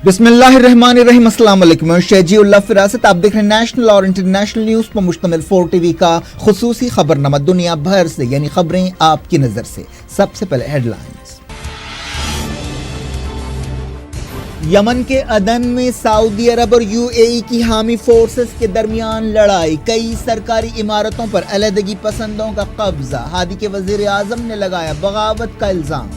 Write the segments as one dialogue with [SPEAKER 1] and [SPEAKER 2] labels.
[SPEAKER 1] बिस्मिल्लाहिर्रहमानिर्रहीम। अस्सलाम वालेकुम। मैं शहजी उल्लाह फिरासत। आप देख रहे हैं नेशनल और इंटरनेशनल न्यूज़ पर मुश्तमिल 4 टीवी का खुसूसी खबरनामा दुनिया भर से, यानी खबरें आपकी नज़र से। सबसे पहले हेडलाइंस। यमन के अदन में सऊदी अरब और यूएई की हामी फोर्सेस के दरमियान लड़ाई। कई सरकारी इमारतों पर अलहदगी पसंदों का कब्जा। हादी के वजीर आजम ने लगाया बगावत का इल्जाम।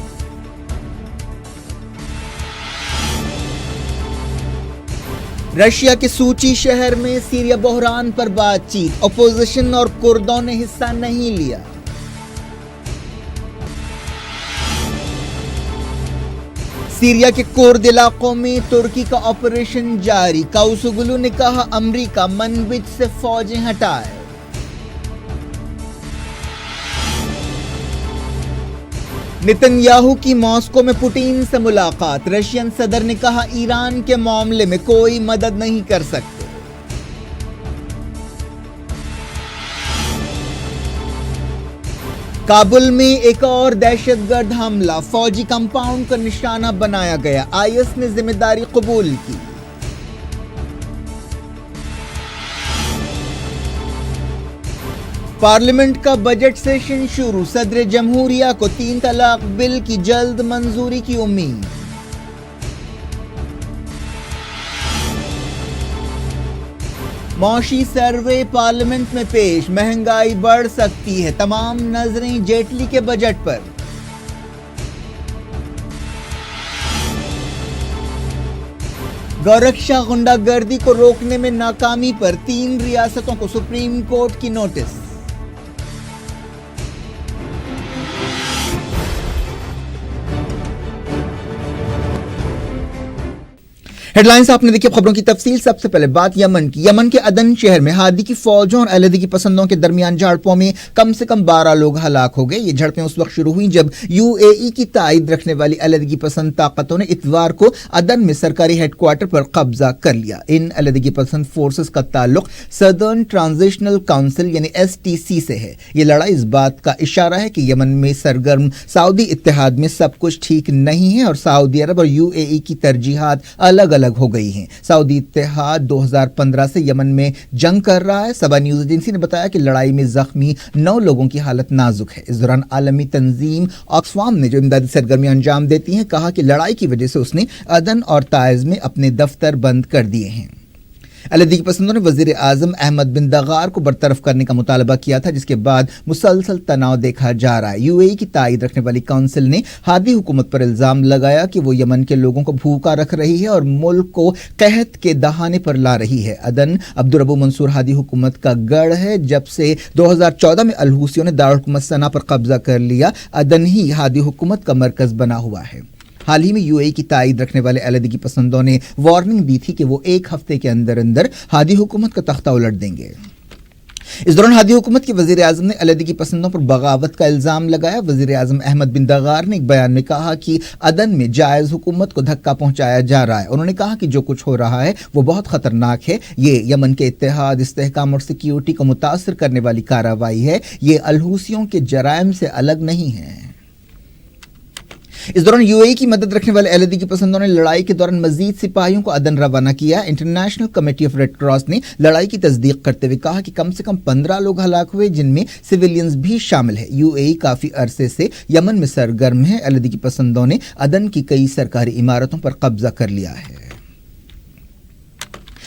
[SPEAKER 1] रशिया के सूची शहर में सीरिया बहरान पर बातचीत। अपोजिशन और कुर्दों ने हिस्सा नहीं लिया। सीरिया के कुर्द इलाकों में तुर्की का ऑपरेशन जारी। काउसुगलू ने कहा अमेरिका मनबिज से फौजें हटाए। नेतन्याहू की मॉस्को में पुतिन से मुलाकात। रशियन सदर ने कहा ईरान के मामले में कोई मदद नहीं कर सकते। काबुल में एक और दहशतगर्द हमला। फौजी कंपाउंड का निशाना बनाया गया। आईएस ने जिम्मेदारी कबूल की। पार्लियामेंट का बजट सेशन शुरू। सदर जमहूरिया को 3 तलाक बिल की जल्द मंजूरी की उम्मीद। मौशी सर्वे पार्लियामेंट में पेश। महंगाई बढ़ सकती है, तमाम नजरें जेटली के बजट पर। गौरक्षा गुंडागर्दी को रोकने में नाकामी पर 3 रियासतों को सुप्रीम कोर्ट की नोटिस। हेडलाइंस आपने देखी। खबरों की तफसील। सबसे पहले बात यमन की। यमन के अदन शहर में हादी की फौजों और अलहदगी पसंदों के दरमियान झड़पों में कम से कम 12 लोग हलाक हो गए। ये झड़पें उस वक्त शुरू हुई जब यूएई की ताईद रखने वाली अलहदगी पसंद ताकतों ने इतवार को अदन में सरकारी हेडक्वार्टर पर कब्जा कर लिया। इन अलहदगी पसंद फोर्सेस का ताल्लुक सदर्न ट्रांजिशनल काउंसिल यानी STC से है। ये लड़ाई इस बात का इशारा है कि यमन में सरगर्म सऊदी इत्तेहाद में सब कुछ ठीक नहीं है और सऊदी अरब और यूएई की तरजीहात अलग अलग हो गई हैं। सऊदी इत्तेहाद 2015 से यमन में जंग कर रहा है। सबा न्यूज एजेंसी ने बताया कि लड़ाई में जख्मी 9 लोगों की हालत नाजुक है। इस दौरान आलमी तंजीम ऑक्सफाम ने जो इमदादी सरगर्मियां अंजाम देती हैं, कहा कि लड़ाई की वजह से उसने अदन और ताइज में अपने दफ्तर बंद कर दिए हैं। अलहदगी पसंदों ने वजीर आजम अहमद बिन दगार को बरतरफ करने का मुतालबा किया था, जिसके बाद मुसलसल तनाव देखा जा रहा है। यूएई की ताईद रखने वाली काउंसिल ने हादी हुकूमत पर इल्जाम लगाया कि वो यमन के लोगों को भूखा रख रही है और मुल्क को कहत के दहाने पर ला रही है। अदन अब्दुर्रब्बू मंसूर हादी हुकूमत का गढ़ है। जब से 2014 में अल हूसियों ने दारुल हुकूमत सना पर कब्जा कर लिया, अदन ही हादी हुकूमत का मरकज बना हुआ है। हाल ही में यूएई की ताईद रखने वाले अलहदगी पसंदों ने वार्निंग दी थी कि वो 1 हफ्ते के अंदर अंदर हादी हुकूमत का तख्ता उलट देंगे। इस दौरान हादी हुकूमत के वजीर आजम ने अलहदगी पसंदों पर बगावत का इल्जाम लगाया। वजीर आजम अहमद बिन दगार ने एक बयान में कहा कि अदन में जायज हुकूमत को धक्का पहुंचाया जा रहा है। उन्होंने कहा कि जो कुछ हो रहा है वो बहुत खतरनाक है। ये यमन के इत्तेहाद, इस्तेहकाम और सिक्योरिटी को मुतासर करने वाली कार्रवाई है। ये अल हूसियों के जराइम से अलग नहीं है। इस दौरान यूएई की मदद रखने वाले अलहदगी पसंदों ने लड़ाई के दौरान मजीद सिपाहियों को अदन रवाना किया। International committee of red cross ने लड़ाई की तस्दीक करते हुए कहा कि कम से कम 15 लोग हलाक हुए, जिनमें सिविलियंस भी शामिल है। यूएई काफी अरसे से यमन में सरगर्म है। अलहदगी पसंदों ने अदन की कई सरकारी इमारतों पर कब्जा कर लिया है।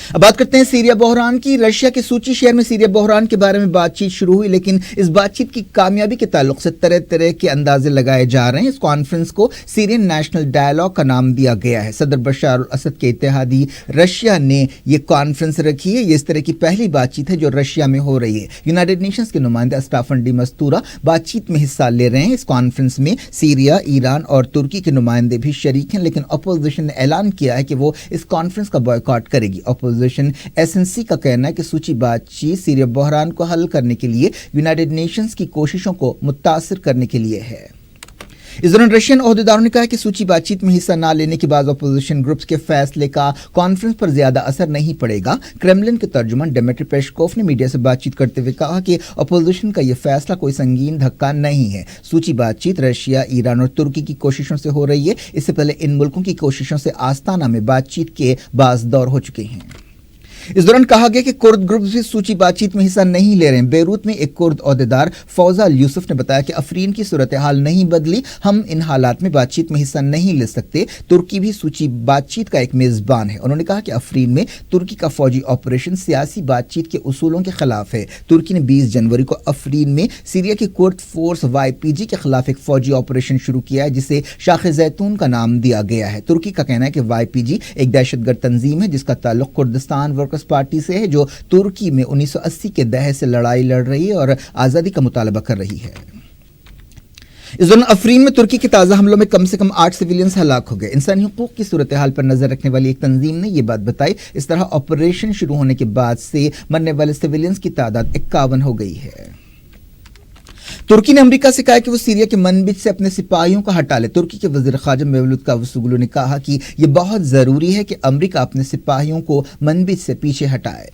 [SPEAKER 1] अब बात करते हैं सीरिया बहरान की। रशिया के सूची शहर में सीरिया बहरान के बारे में बातचीत शुरू हुई, लेकिन इस बातचीत की कामयाबी के ताल्लुक से तरह तरह के अंदाजे लगाए जा रहे हैं। इस कॉन्फ्रेंस को सीरियन नेशनल डायलॉग का नाम दिया गया है। सदर बशार अल असद के इत्तेहादी रशिया ने यह कॉन्फ्रेंस रखी है। ये इस तरह की पहली बातचीत है जो रशिया में हो रही है। यूनाइटेड नेशंस के नुमाइंदे अस्टाफन डी मस्तूरा बातचीत में हिस्सा ले रहे हैं। इस कॉन्फ्रेंस में सीरिया, ईरान और तुर्की के नुमाइंदे भी शरीक हैं, लेकिन अपोजिशन ने ऐलान किया है कि वो इस कॉन्फ्रेंस का बॉयकॉट करेगी। एसएनसी का कहना है कि सूची बातचीत सीरिया बहरान को हल करने के लिए यूनाइटेड नेशंस की कोशिशों को मुतासिर करने के लिए है। इस दौरान रशियन ओहदेदारों ने कहा कि सूची बातचीत में हिस्सा न लेने के बाद अपोजिशन ग्रुप्स के फैसले का कॉन्फ्रेंस पर ज्यादा असर नहीं पड़ेगा। क्रेमलिन के तर्जुमान डिमिट्री पेस्कोव ने मीडिया से बातचीत करते हुए कहा कि अपोजिशन का यह फैसला कोई संगीन धक्का नहीं है। सूची बातचीत रशिया, ईरान और तुर्की की कोशिशों से हो रही है। इससे पहले इन मुल्कों की कोशिशों से आस्ताना में बातचीत के बाज़ दौर हो चुके हैं। इस दौरान कहा गया कि कुर्द ग्रुप भी सूची बातचीत में हिस्सा नहीं ले रहे हैं। बेरूत में एक कुर्द ओहदेदार फौजा अल यूसुफ ने बताया कि अफरीन की सूरत हाल नहीं बदली, हम इन हालात में बातचीत में हिस्सा नहीं ले सकते। तुर्की भी सूची बातचीत का एक मेजबान है। उन्होंने कहा कि अफरीन में तुर्की का फौजी ऑपरेशन सियासी बातचीत के उसूलों के खिलाफ है। तुर्की ने 20 जनवरी को अफरीन में सीरिया की कुर्द फोर्स YPG के खिलाफ एक फौजी ऑपरेशन शुरू किया है, जिसे शाख जैतून का नाम दिया गया है। तुर्की का कहना है कि YPG एक दहशतगर्द तंजीम है जिसका ताल्लुक कुर्दिस्तान वर्कर्स पार्टी से है, जो तुर्की में 1980 के दहशत से लड़ाई लड़ रही है और आज़ादी का मुतालबा कर रही है। इस दौरान अफरीन में तुर्की के ताज़ा हमलों में कम से कम 8 सिविलियंस हलाक हो गए। इंसानी हुकूक की सूरत हाल पर नजर रखने वाली एक तंजीम ने यह बात बताई। इस तरह ऑपरेशन शुरू होने के बाद से मरने वाले सिविलियंस की तादाद 51 हो गई है। तुर्की ने अमेरिका से कहा कि वो सीरिया के मनबिज से अपने सिपाहियों को हटा ले। तुर्की के वज़ीर ख़ारजा मेवलूद कावुसोग्लू ने कहा कि यह बहुत ज़रूरी है कि अमेरिका अपने सिपाहियों को मनबिज से पीछे हटाए।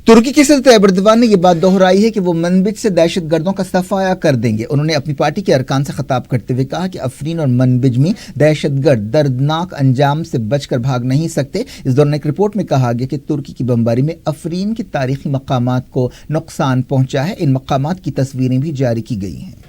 [SPEAKER 1] तुर्की के सदर तैयब एर्दोगान ने यह बात दोहराई है कि वो मनबिज से दहशतगर्दों का सफाया कर देंगे। उन्होंने अपनी पार्टी के अरकान से खिताब करते हुए कहा कि अफरीन और मनबिज में दहशतगर्द दर्दनाक अंजाम से बचकर भाग नहीं सकते। इस दौरान एक रिपोर्ट में कहा गया कि तुर्की की बमबारी में अफरीन के तारीखी मकामात को नुकसान पहुंचा है। इन मकामात की तस्वीरें भी जारी की गई हैं।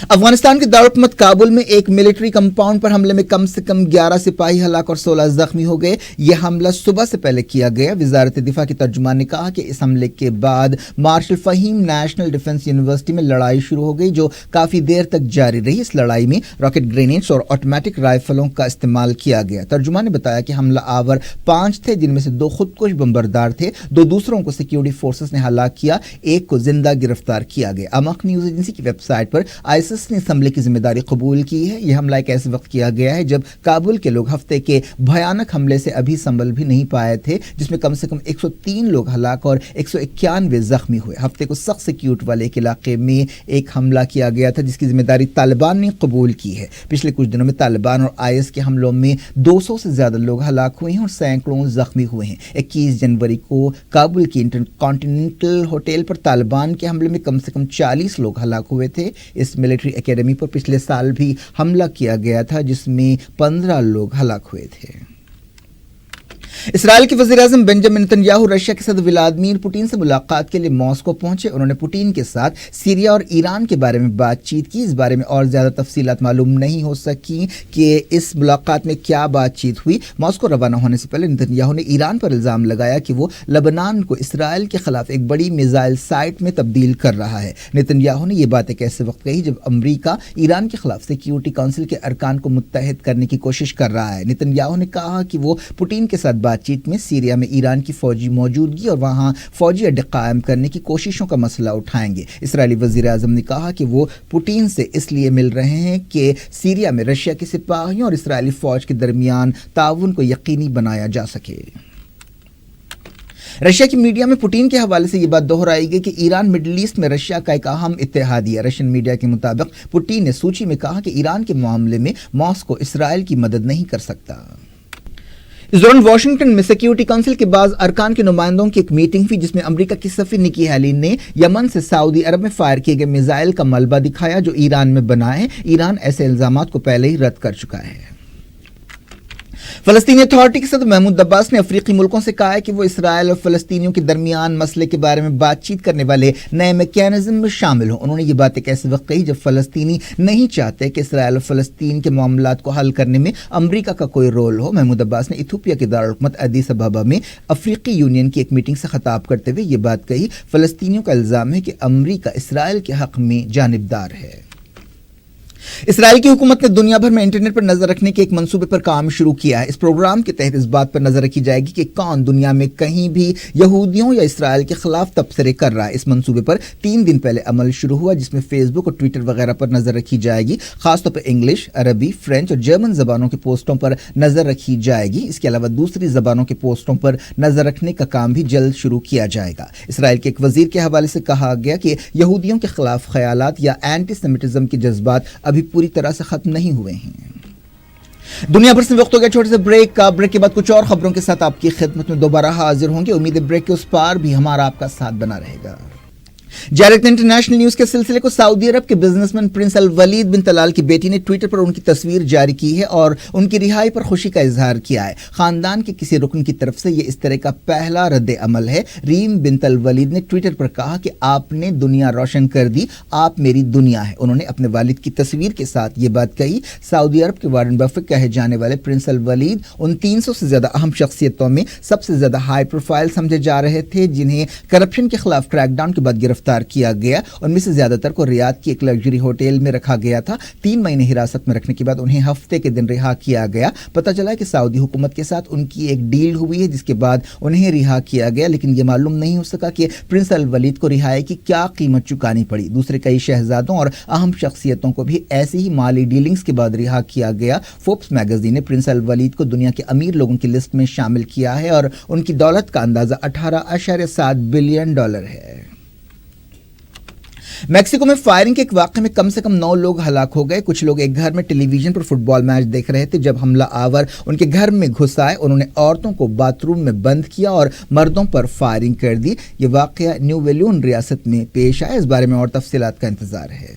[SPEAKER 1] अफगानिस्तान के दारुल काबुल में एक मिलिट्री कंपाउंड पर हमले में कम से कम 11 सिपाही हलाक और 16 जख्मी हो गए। यह हमला सुबह से पहले किया गया। वजारत दिफा के तर्जुमान ने कहा कि इस हमले के बाद Marshal Fahim National Defence University में लड़ाई शुरू हो गई, जो काफी देर तक जारी रही। इस लड़ाई में रॉकेट ग्रेनेड्स और ऑटोमेटिक राइफलों का इस्तेमाल किया गया। तर्जुमान ने बताया कि हमला आवर 5 थे, जिनमें से 2 खुदकुश बम्बरदार थे। 2 दूसरों को सिक्योरिटी फोर्सेस ने हलाक किया, एक को जिंदा गिरफ्तार किया गया। अमक न्यूज एजेंसी की वेबसाइट पर ISIS ने इस हमले की जिम्मेदारी कबूल की है। यह हमला एक ऐसे वक्त किया गया है जब काबुल के लोग हफ्ते के भयानक हमले से अभी संभल भी नहीं पाए थे, जिसमें कम से कम 103 लोग हलाक और 191 जख्मी हुए। हफ्ते को सख्त सिक्योरिटी वाले एक इलाके में एक हमला किया गया था, जिसकी जिम्मेदारी तालिबान ने कबूल की है। पिछले कुछ दिनों में तालिबान और IS के हमलों में 200 से ज्यादा लोग हलाक हुए हैं और सैकड़ों जख्मी हुए हैं। 21 जनवरी को काबुल की इंटरकॉन्टिनेंटल होटल पर तालिबान के हमले में कम से कम 40 लोग हलाक हुए थे। इस मिलिट्री एकेडमी पर पिछले साल भी हमला किया गया था, जिसमें 15 लोग हलाक हुए थे। इसराइल के वज़ीर-ए-आज़म बेंजामिन नेतन्याहू रशिया के सदर व्लादिमीर पुतिन से मुलाकात के लिए मॉस्को पहुंचे। उन्होंने पुतिन के साथ सीरिया और ईरान के बारे में बातचीत की। इस बारे में और ज्यादा तफसीलात मालूम नहीं हो सकी कि इस मुलाकात में क्या बातचीत हुई। मॉस्को रवाना होने से पहले नेतन्याहू ने ईरान पर इल्जाम लगाया कि वो लेबनान को इसराइल के खिलाफ एक बड़ी मिसाइल साइट में तब्दील कर रहा है। नेतन्याहू ने यह बात एक ऐसे वक्त कही जब अमरीका ईरान के खिलाफ सिक्योरिटी काउंसिल के अरकान को मुत्तहिद करने की कोशिश कर रहा है। नेतन्याहू ने कहा कि वो पुतिन के साथ बातचीत में सीरिया में ईरान की फौजी मौजूदगी और वहां फौजी अड्डे कायम करने की कोशिशों का मसला उठाएंगे। इस्राएली वज़ीर-ए-आज़म ने कहा कि वो पुतिन से इसलिए मिल रहे हैं कि सीरिया में रशिया के सिपाहियों और इस्राएली फौज के दरमियान ताउन को यकीनी बनाया जा सके। रशिया की मीडिया में पुतिन के हवाले से यह बात दोहराई गई कि ईरान मिडिल ईस्ट में रशिया का एक अहम इत्तेहादी है। रशियन मीडिया के मुताबिक पुतिन ने सूची में कहा कि ईरान के मामले में मॉस्को इसराइल की मदद नहीं कर सकता। इस दौरान वाशिंगटन में सिक्योरिटी काउंसिल के बाद अरकान के नुमाइंदों की एक मीटिंग हुई, जिसमें अमेरिका की सफीर निकी हैली ने यमन से सऊदी अरब में फायर किए गए मिसाइल का मलबा दिखाया जो ईरान में बना है। ईरान ऐसे इल्जामात को पहले ही रद्द कर चुका है। फलस्तीनी अथॉरिटी के सदर महमूद अब्बास ने अफ्रीकी मुल्कों से कहा है कि वो इसराइल और फलस्तीनियों के दरमियान मसले के बारे में बातचीत करने वाले नए मैकेनिज्म में शामिल हो। उन्होंने ये बात एक ऐसे वक्त कही जब फलस्तीनी नहीं चाहते कि इसराइल और फलस्तीन के मामलात को हल करने में अमरीका का कोई रोल हो। महमूद अब्बास ने इथियोपिया के दारुल हुकूमत अदीस अबाबा में अफ्रीकी यूनियन की एक मीटिंग से खिताब करते हुए ये बात कही। फलस्तीनियों का इल्जाम है कि अमरीका इसराइल के हक में जानिबदार है। اسرائیل کی حکومت نے دنیا بھر میں انٹرنیٹ پر نظر رکھنے کے ایک منصوبے پر کام شروع کیا ہے۔ اس پروگرام کے تحت اس بات پر نظر رکھی جائے گی کہ کون دنیا میں کہیں بھی یہودیوں یا اسرائیل کے خلاف تبصرے کر رہا ہے۔ اس منصوبے پر 3 دن پہلے عمل شروع ہوا، جس میں فیس بک اور ٹویٹر وغیرہ پر نظر رکھی جائے گی۔ خاص طور پر انگلش، عربی، فرینچ اور جرمن زبانوں کے پوسٹوں پر نظر رکھی جائے گی۔ اس کے علاوہ دوسری زبانوں کے پوسٹوں پر نظر رکھنے کا کام بھی جلد شروع کیا جائے گا۔ اسرائیل کے ایک وزیر کے حوالے سے کہا گیا کہ یہودیوں کے خلاف خیالات یا اینٹی سیمیٹزم کے جذبات ابھی پوری طرح سے ختم نہیں ہوئے ہیں۔ دنیا بھر سے وقت ہو گیا چھوٹے سے بریک کا۔ بریک کے بعد کچھ اور خبروں کے ساتھ آپ کی خدمت میں دوبارہ حاضر ہوں گے۔ امید ہے بریک کے اس پار بھی ہمارا آپ کا ساتھ بنا رہے گا۔ جارت انٹرنیشنل نیوز کے سلسلے کو سعودی عرب کے بزنس مین پرنس الولید بن طلال کی بیٹی نے ٹویٹر پر ان کی تصویر جاری کی ہے اور ان کی رہائی پر خوشی کا اظہار کیا ہے۔ خاندان کے کسی رکن کی طرف سے یہ اس طرح کا پہلا رد عمل ہے۔ ریم بنت الولید نے ٹویٹر پر کہا کہ آپ نے دنیا روشن کر دی، آپ میری دنیا ہے۔ انہوں نے اپنے والد کی تصویر کے ساتھ یہ بات کہی۔ سعودی عرب کے وارن بفٹ کہے جانے والے پرنس الولید ان 300 سے زیادہ اہم شخصیتوں میں سب سے زیادہ ہائی پروفائل سمجھے جا رہے تھے جنہیں کرپشن کے خلاف کریک ڈاؤن کے بعد گرفتار کیا گیا۔ ان میں سے زیادہ تر کو ریاض کی ایک لگژری ہوٹل میں رکھا گیا تھا۔ 3 مہینے حراست میں رکھنے کے بعد انہیں ہفتے کے دن رہا کیا گیا۔ پتہ چلا کہ سعودی حکومت کے ساتھ ان کی ایک ڈیل ہوئی ہے جس کے بعد انہیں رہا کیا گیا، لیکن یہ معلوم نہیں ہو سکا کہ پرنس الولید کو رہائی کی کیا قیمت چکانی پڑی۔ دوسرے کئی شہزادوں اور اہم شخصیتوں کو بھی ایسی ہی مالی ڈیلنگز کے بعد رہا کیا گیا۔ فوربس میگزین نے پرنس الولید کو دنیا کے امیر لوگوں کی لسٹ میں شامل کیا ہے اور ان کی دولت کا اندازہ $18.7 بلین ہے۔ میکسیکو میں فائرنگ کے ایک واقعے میں کم سے کم 9 لوگ ہلاک ہو گئے۔ کچھ لوگ ایک گھر میں ٹیلی ویژن پر فٹ بال میچ دیکھ رہے تھے جب حملہ آور ان کے گھر میں گھس آئے۔ انہوں نے عورتوں کو باتھ روم میں بند کیا اور مردوں پر فائرنگ کر دی۔ یہ واقعہ نیو ویلون ریاست میں پیش آیا۔ اس بارے میں اور تفصیلات کا انتظار ہے۔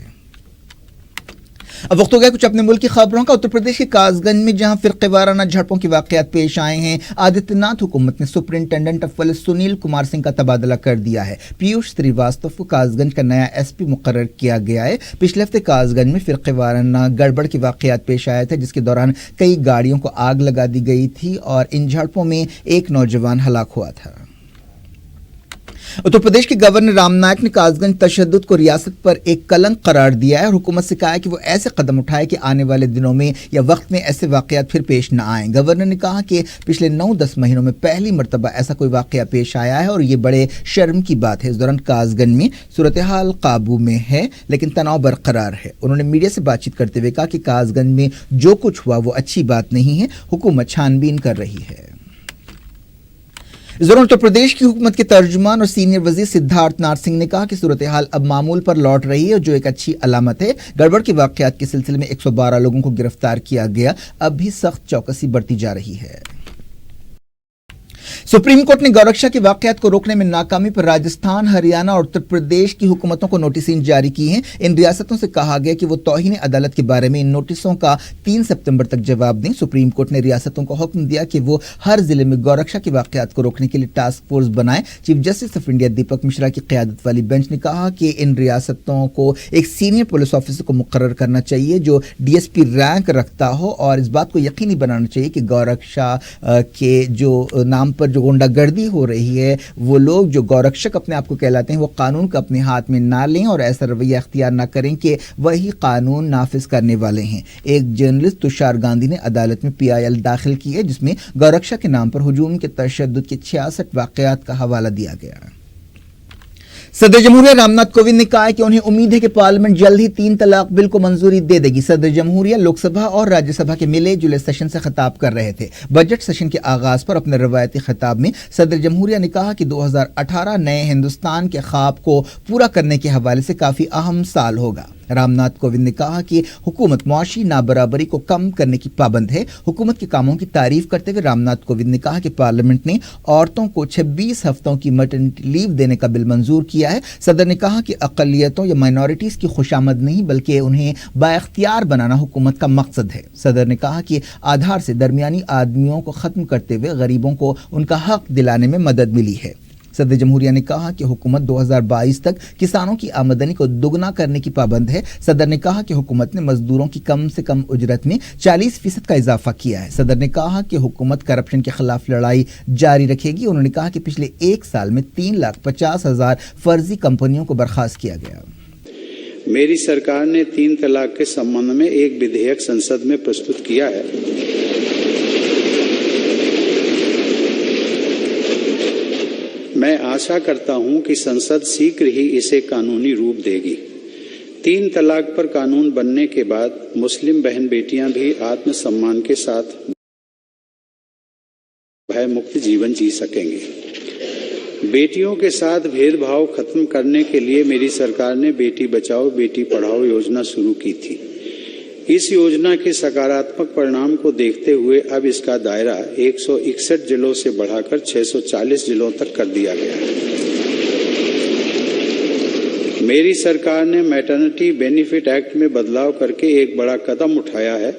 [SPEAKER 1] اب وقت ہو گیا کچھ اپنے ملک کی خبروں کا۔ اتر پردیش کے کاس گنج میں جہاں فرقے وارانہ جھڑپوں کے واقعات پیش آئے ہیں، آدتیہ ناتھ حکومت نے superintendent of police Sunil Kumar Singh کا تبادلہ کر دیا ہے۔ پیوش سریواستو کو کاس گنج کا نیا ایس پی مقرر کیا گیا ہے۔ پچھلے ہفتے کاس گنج میں فرقے وارانہ گڑبڑ کے واقعات پیش آئے تھے جس کے دوران کئی گاڑیوں کو آگ لگا دی گئی تھی اور ان جھڑپوں میں ایک نوجوان ہلاک ہوا تھا۔ اتر پردیش کے گورنر رام نائک نے کاس گنج تشدد کو ریاست پر ایک کلنک قرار دیا ہے اور حکومت سے کہا ہے کہ وہ ایسے قدم اٹھائے کہ آنے والے دنوں میں یا وقت میں ایسے واقعات پھر پیش نہ آئیں۔ گورنر نے کہا کہ پچھلے 9-10 مہینوں میں پہلی مرتبہ ایسا کوئی واقعہ پیش آیا ہے اور یہ بڑے شرم کی بات ہے۔ اس دوران کاس گنج میں صورتحال قابو میں ہے لیکن تناؤ برقرار ہے۔ انہوں نے میڈیا سے بات چیت کرتے ہوئے کہا کہ کاس گنج میں جو کچھ ہوا وہ اچھی بات نہیں ہے، حکومت چھان بین کر رہی ہے۔ اس دوران اتر پردیش کی حکومت کے ترجمان اور سینئر وزیر سدھارتھ ناتھ سنگھ نے کہا کہ صورتحال اب معمول پر لوٹ رہی ہے جو ایک اچھی علامت ہے۔ گڑبڑ کے واقعات کے سلسلے میں 112 لوگوں کو گرفتار کیا گیا، اب بھی سخت چوکسی برتی جا رہی ہے۔ سپریم کورٹ نے گورکشا کے واقعات کو روکنے میں ناکامی پر راجستھان، ہریانہ اور اتر پردیش کی حکومتوں کو نوٹسیں جاری کی ہیں۔ ان ریاستوں سے کہا گیا کہ وہ توہین عدالت کے بارے میں ان نوٹسوں کا 3 ستمبر تک جواب دیں۔ سپریم کورٹ نے ریاستوں کو حکم دیا کہ وہ ہر ضلع میں گورکشا کے واقعات کو روکنے کے لیے ٹاسک فورس بنائیں۔ Chief justice of India Deepak Mishra کی قیادت والی بینچ نے کہا کہ ان ریاستوں کو ایک سینئر پولیس آفیسر کو مقرر کرنا چاہیے جو ڈی ایس پی رینک رکھتا ہو اور اس بات کو یقینی بنانا چاہیے کہ گورکشا کے جو نام پر جو غنڈہ گردی ہو رہی ہے وہ لوگ جو گورکشک اپنے آپ کو کہلاتے ہیں وہ قانون کو اپنے ہاتھ میں نہ لیں اور ایسا رویہ اختیار نہ کریں کہ وہی قانون نافذ کرنے والے ہیں۔ ایک جرنلسٹ تشار گاندھی نے عدالت میں PIL داخل کی ہے جس میں گورکشا کے نام پر ہجوم کے تشدد کے 66 واقعات کا حوالہ دیا گیا۔ صدر جمہوریہ رام ناتھ کووند نے کہا ہے کہ انہیں امید ہے کہ پارلیمنٹ جلد ہی 3 طلاق بل کو منظوری دے دے گی۔ صدر جمہوریہ لوک سبھا اور راجیہ سبھا کے ملے جلے سیشن سے خطاب کر رہے تھے۔ بجٹ سیشن کے آغاز پر اپنے روایتی خطاب میں صدر جمہوریہ نے کہا کہ 2018 نئے ہندوستان کے خواب کو پورا کرنے کے حوالے سے کافی اہم سال ہوگا۔ رام ناتھ کووند نے کہا کہ حکومت معاشی نابرابری کو کم کرنے کی پابند ہے۔ حکومت کے کاموں کی تعریف کرتے ہوئے رام ناتھ کووند نے کہا کہ پارلیمنٹ نے عورتوں کو 26 ہفتوں کی میٹرنٹی لیو دینے کا بل منظور کیا ہے۔ صدر نے کہا کہ اقلیتوں یا مائنورٹیز کی خوشامد نہیں بلکہ انہیں بااختیار بنانا حکومت کا مقصد ہے۔ صدر نے کہا کہ آدھار سے درمیانی آدمیوں کو ختم کرتے ہوئے غریبوں کو ان کا حق دلانے میں مدد ملی ہے۔ صدر جمہوریہ نے کہا کہ حکومت 2022 تک کسانوں کی آمدنی کو دگنا کرنے کی پابند ہے۔ صدر نے کہا کہ حکومت نے مزدوروں کی کم سے کم اجرت میں 40% کا اضافہ کیا ہے۔ صدر نے کہا کہ حکومت کرپشن کے خلاف لڑائی جاری رکھے گی۔ انہوں نے کہا کہ پچھلے 1 سال میں 3,50,000 فرضی کمپنیوں کو برخاست کیا گیا۔
[SPEAKER 2] मेरी सरकार ने 3 तलाक के संबंध में एक विधेयक संसद में प्रस्तुत किया है। मैं आशा करता हूं कि संसद शीघ्र ही इसे कानूनी रूप देगी। 3 तलाक पर कानून बनने के बाद मुस्लिम बहन बेटियां भी आत्मसम्मान के साथ भय मुक्त जीवन जी सकेंगे। बेटियों के साथ भेदभाव खत्म करने के लिए मेरी सरकार ने बेटी बचाओ बेटी पढ़ाओ योजना शुरू की थी। इस योजना के सकारात्मक परिणाम को देखते हुए अब इसका दायरा 161 जिलों से बढ़ाकर 640 जिलों तक कर दिया गया है। मेरी सरकार ने मैटरनिटी बेनिफिट एक्ट में बदलाव करके एक बड़ा कदम उठाया है।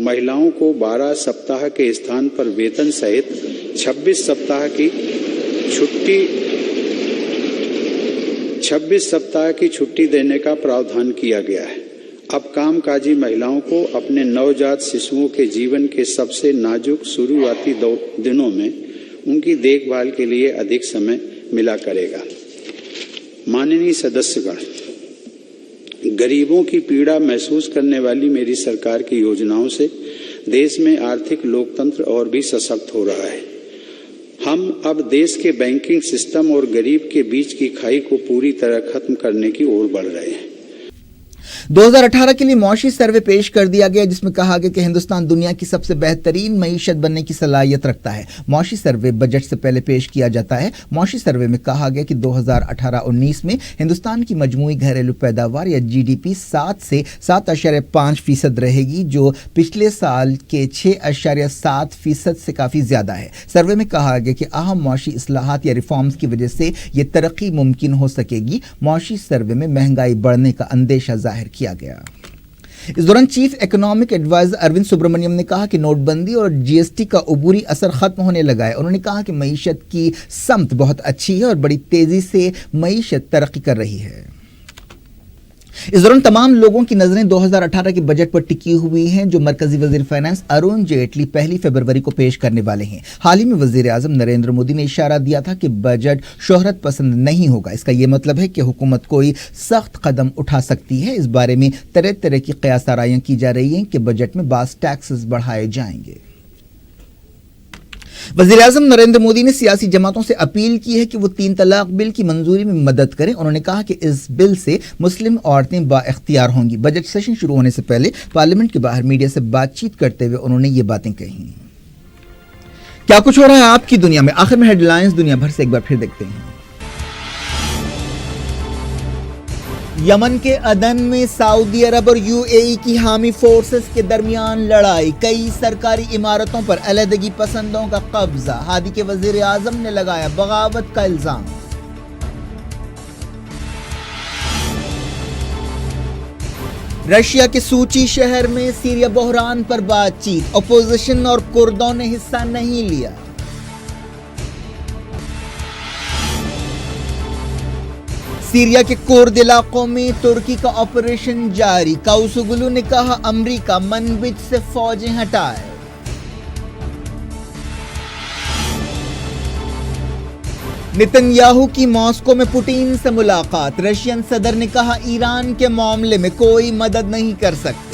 [SPEAKER 2] महिलाओं को 12 सप्ताह के स्थान पर वेतन सहित 26 सप्ताह की छुट्टी देने का प्रावधान किया गया है। अब कामकाजी महिलाओं को अपने नवजात शिशुओं के जीवन के सबसे नाजुक शुरुआती दिनों में उनकी देखभाल के लिए अधिक समय मिला करेगा। माननीय सदस्यगण, गरीबों की पीड़ा महसूस करने वाली मेरी सरकार की योजनाओं से देश में आर्थिक लोकतंत्र और भी सशक्त हो रहा है। हम अब देश के बैंकिंग सिस्टम और गरीब के बीच की खाई को पूरी तरह खत्म करने की ओर बढ़ रहे हैं।
[SPEAKER 1] 2018 के लिए मौशी सर्वे पेश कर दिया गया, जिसमें कहा गया कि हिंदुस्तान दुनिया की सबसे बेहतरीन मईशत बनने की सलाहियत रखता है। मौशी सर्वे बजट से पहले पेश किया जाता है। मौशी सर्वे में कहा गया कि 2018-19 में हिंदुस्तान की मजमूई घरेलू पैदावार या जीडीपी 7 से 7.5% रहेगी, जो पिछले साल के 6.7% से काफी ज्यादा है। सर्वे में कहा गया कि अहम मौशी इस्लाहात या रिफॉर्म्स की वजह से ये तरक्की मुमकिन हो सकेगी। मौशी सर्वे में महंगाई बढ़ने का अंदेशा जाहिर किया गया। इस दौरान chief economic adviser Arvind Subramanian ने कहा कि नोटबंदी और जीएसटी का उबूरी असर खत्म होने लगा है। उन्होंने कहा कि मईशत की समत बहुत अच्छी है और बड़ी तेजी से मईशत तरक्की कर रही है। इस दौरान तमाम लोगों की नजरें 2018 के बजट पर टिकी हुई हैं, जो मरकजी वजीर फाइनेंस अरुण जेटली 1 फरवरी को पेश करने वाले हैं। हाल ही में वजीर आजम नरेंद्र मोदी ने इशारा दिया था कि बजट शोहरत पसंद नहीं होगा। इसका यह मतलब है कि हुकूमत कोई सख्त कदम उठा सकती है। इस बारे में तरह तरह की कयास आराइयां की जा रही हैं कि बजट में बास टैक्सेस बढ़ाए जाएंगे। वज़ीर आज़म नरेंद्र मोदी ने सियासी जमातों से अपील की है कि वो 3 तलाक बिल की मंजूरी में मदद करें। उन्होंने कहा कि इस बिल से मुस्लिम औरतें बाइख्तियार होंगी। बजट सेशन शुरू होने से पहले पार्लियामेंट के बाहर मीडिया से बातचीत करते हुए उन्होंने ये बातें कही। क्या कुछ हो रहा है आपकी दुनिया में? आखिर में हेडलाइंस दुनिया भर से एक बार फिर देखते हैं। यमन के अदन में सऊदी अरब और यूएई की हामी फोर्सेस के दरमियान लड़ाई। कई सरकारी इमारतों पर अलहदगी पसंदों का कब्जा। हादी के वजीर आजम ने लगाया बगावत का इल्जाम। रशिया के सूची शहर में सीरिया बहरान पर बातचीत। अपोजिशन और कुर्दों ने हिस्सा नहीं लिया। सीरिया के कुर्द इलाकों में तुर्की का ऑपरेशन जारी। काउसुगलू ने कहा अमेरिका मनबिज से फौजें हटाए। नेतन्याहू की मॉस्को में पुतिन से मुलाकात। रशियन सदर ने कहा ईरान के मामले में कोई मदद नहीं कर सकते।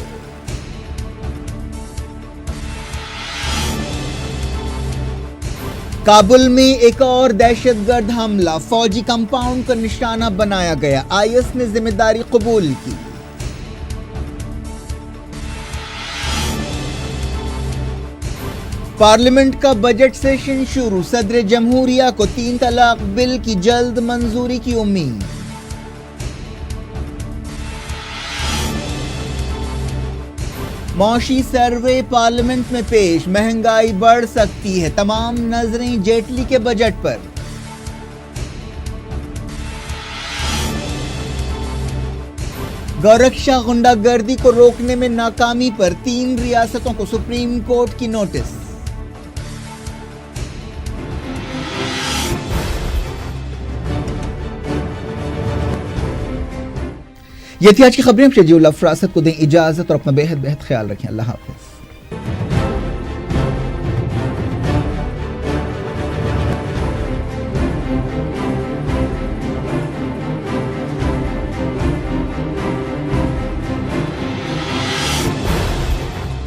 [SPEAKER 1] काबुल में एक और दहशतगर्द हमला। फौजी कंपाउंड का निशाना बनाया गया। आईएस ने जिम्मेदारी कबूल की। पार्लियामेंट का बजट सेशन शुरू। सदर जमहूरिया को 3 तलाक बिल की जल्द मंजूरी की उम्मीद। मौशी सर्वे पार्लियामेंट में पेश। महंगाई बढ़ सकती है, तमाम नजरें जेटली के बजट पर। गौरक्षा गुंडागर्दी को रोकने में नाकामी पर 3 रियासतों को सुप्रीम कोर्ट की नोटिस। ये थी आज की खबरें। शजीउल फरासत को दें इजाजत और अपना बेहद ख्याल रखें। अल्लाह हाफिज।